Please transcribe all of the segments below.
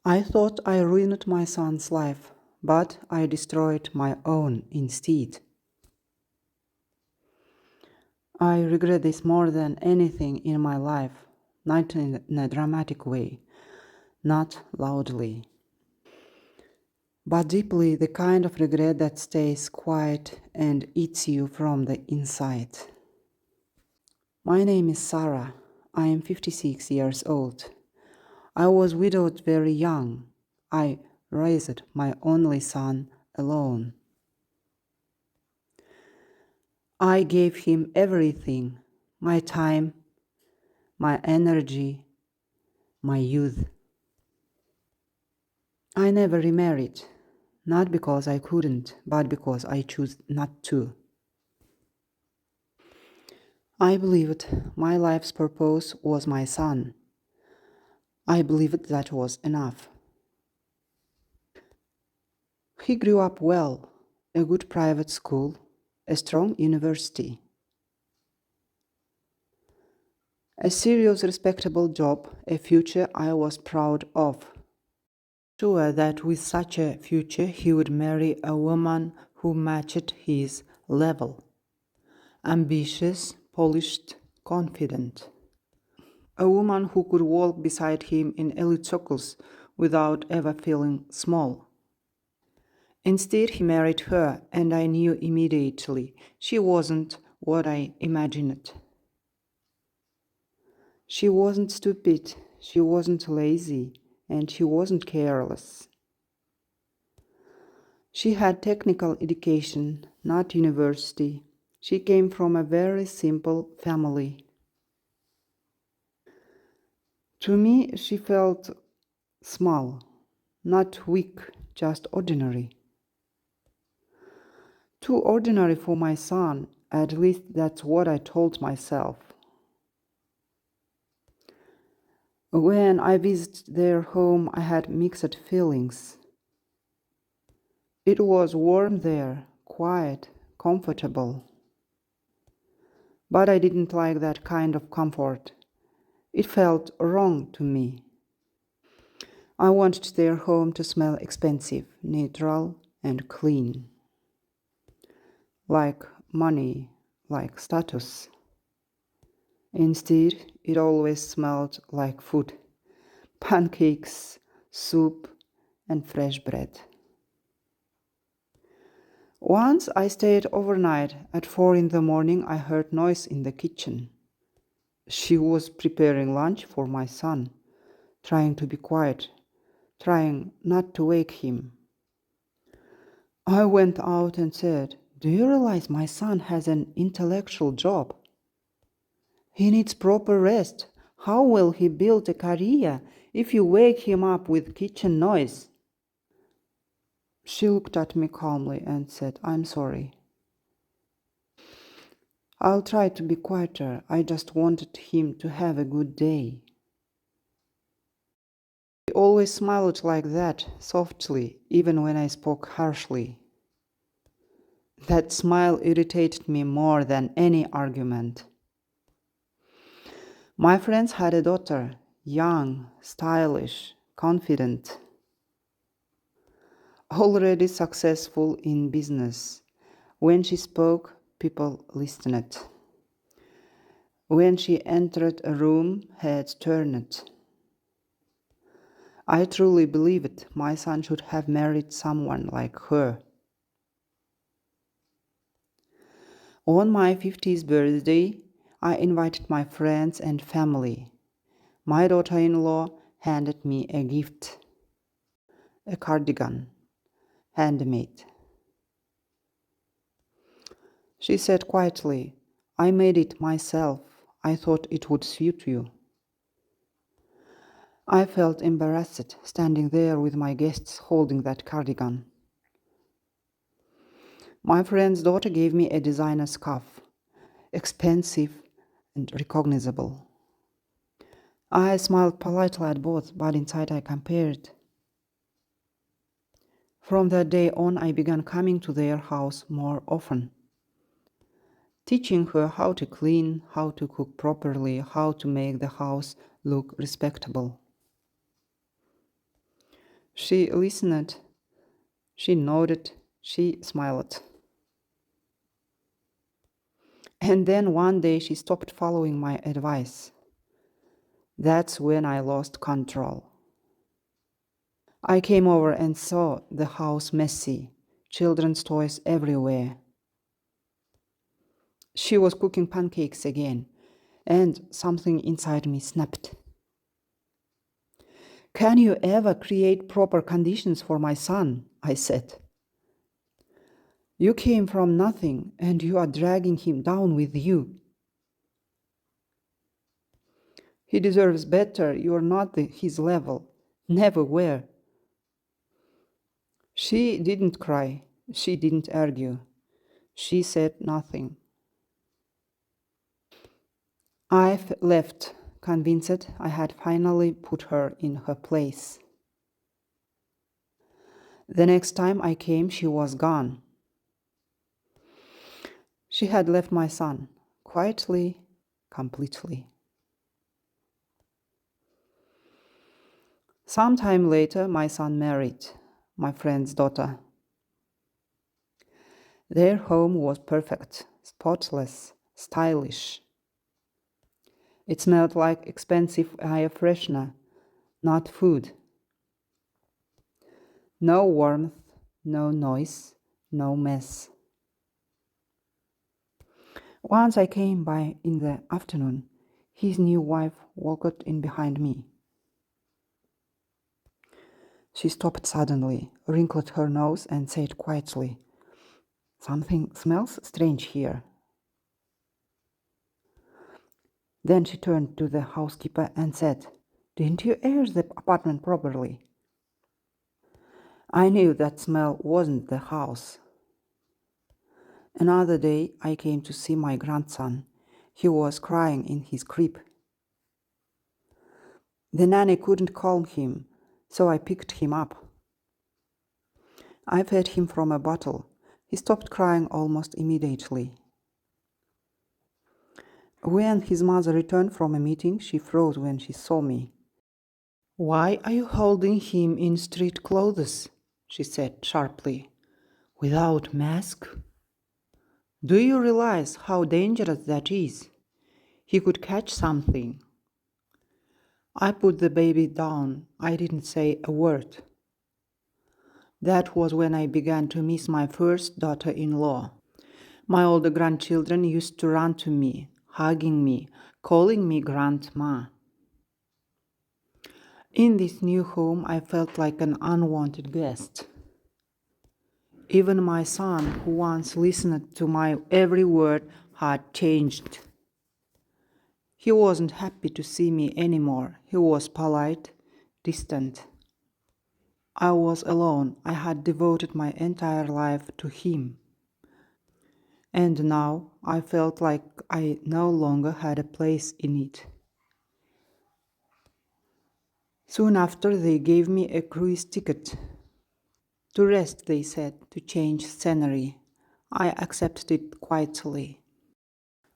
I thought I ruined my son's life, but I destroyed my own instead. I regret this more than anything in my life, not in a dramatic way, not loudly, but deeply, the kind of regret that stays quiet and eats you from the inside. My name is Sarah. I am 56 years old. I was widowed very young. I raised my only son alone. I gave him everything, my time, my energy, my youth. I never remarried, not because I couldn't, but because I chose not to. I believed my life's purpose was my son. I believed that was enough. He grew up well, a good private school, a strong university, a serious, respectable job, a future I was proud of. Sure that with such a future he would marry a woman who matched his level. Ambitious, polished, confident. A woman who could walk beside him in elite circles without ever feeling small. Instead, he married her, and I knew immediately she wasn't what I imagined. She wasn't stupid, she wasn't lazy, and she wasn't careless. She had technical education, not university. She came from a very simple family. To me, she felt small, not weak, just ordinary. Too ordinary for my son, at least that's what I told myself. When I visited their home, I had mixed feelings. It was warm there, quiet, comfortable. But I didn't like that kind of comfort. It felt wrong to me. I wanted their home to smell expensive, neutral, and clean. Like money, like status. Instead, it always smelled like food. Pancakes, soup, and fresh bread. Once I stayed overnight. At 4 in the morning, I heard noise in the kitchen. She was preparing lunch for my son, trying to be quiet, trying not to wake him. I went out and said, "Do you realize my son has an intellectual job? He needs proper rest. How will he build a career if you wake him up with kitchen noise?" She looked at me calmly and said, "I'm sorry. I'll try to be quieter. I just wanted him to have a good day." She always smiled like that, softly, even when I spoke harshly. That smile irritated me more than any argument. My friends had a daughter, young, stylish, confident, already successful in business. When she spoke, people listened. When she entered a room, heads turned. I truly believed my son should have married someone like her. On my 50th birthday, I invited my friends and family. My daughter-in-law handed me a gift, a cardigan, handmade. She said quietly, "I made it myself. I thought it would suit you." I felt embarrassed standing there with my guests holding that cardigan. My friend's daughter gave me a designer scarf, expensive and recognizable. I smiled politely at both, but inside I compared. From that day on, I began coming to their house more often, teaching her how to clean, how to cook properly, how to make the house look respectable. She listened, she nodded, she smiled. And then one day she stopped following my advice. That's when I lost control. I came over and saw the house messy, children's toys everywhere. She was cooking pancakes again, and something inside me snapped. Can you ever create proper conditions for my son? I said. You came from nothing, and you are dragging him down with you. He deserves better. You are not his level. Never were. She didn't cry. She didn't argue. She said nothing. I left, convinced I had finally put her in her place. The next time I came, she was gone. She had left my son, quietly, completely. Some time later, my son married my friend's daughter. Their home was perfect, spotless, stylish. It smelled like expensive air freshener, not food. No warmth, no noise, no mess. Once I came by in the afternoon, his new wife walked in behind me. She stopped suddenly, wrinkled her nose, and said quietly, "Something smells strange here." Then she turned to the housekeeper and said, "Didn't you air the apartment properly?" I knew that smell wasn't the house. Another day, I came to see my grandson. He was crying in his crib. The nanny couldn't calm him, so I picked him up. I fed him from a bottle. He stopped crying almost immediately. When his mother returned from a meeting, she froze when she saw me. "Why are you holding him in street clothes?" she said sharply. "Without mask? Do you realize how dangerous that is? He could catch something." I put the baby down. I didn't say a word. That was when I began to miss my first daughter-in-law. My older grandchildren used to run to me, hugging me, calling me grandma. In this new home, I felt like an unwanted guest. Even my son, who once listened to my every word, had changed. He wasn't happy to see me anymore. He was polite, distant. I was alone. I had devoted my entire life to him. And now I felt like I no longer had a place in it. Soon after, they gave me a cruise ticket. To rest, they said, to change scenery. I accepted it quietly.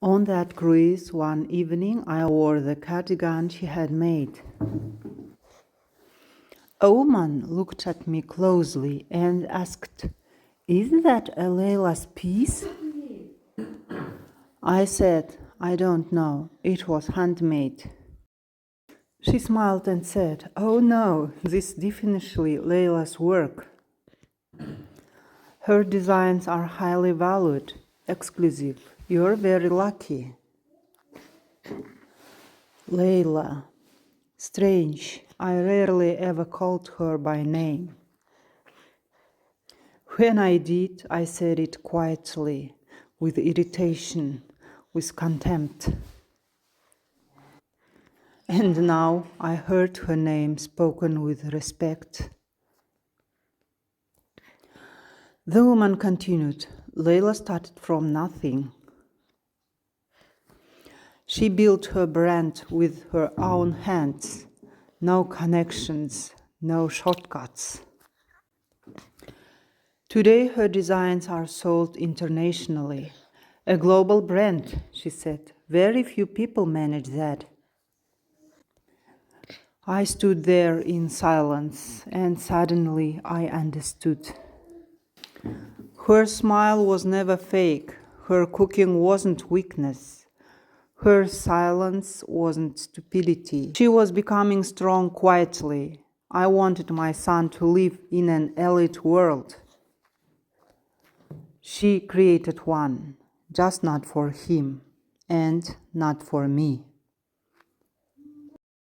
On that cruise, one evening, I wore the cardigan she had made. A woman looked at me closely and asked, "Is that a Leila's piece?" I said, "I don't know. It was handmade." She smiled and said, "Oh no, this definitely Leila's work. Her designs are highly valued, exclusive. You're very lucky." Leila. Strange. I rarely ever called her by name. When I did, I said it quietly, with irritation, with contempt. And now I heard her name spoken with respect. The woman continued. Leila started from nothing. She built her brand with her own hands. No connections, no shortcuts. Today her designs are sold internationally. A global brand, she said. Very few people manage that. I stood there in silence, and suddenly I understood. Her smile was never fake. Her cooking wasn't weakness. Her silence wasn't stupidity. She was becoming strong quietly. I wanted my son to live in an elite world. She created one, just not for him and not for me.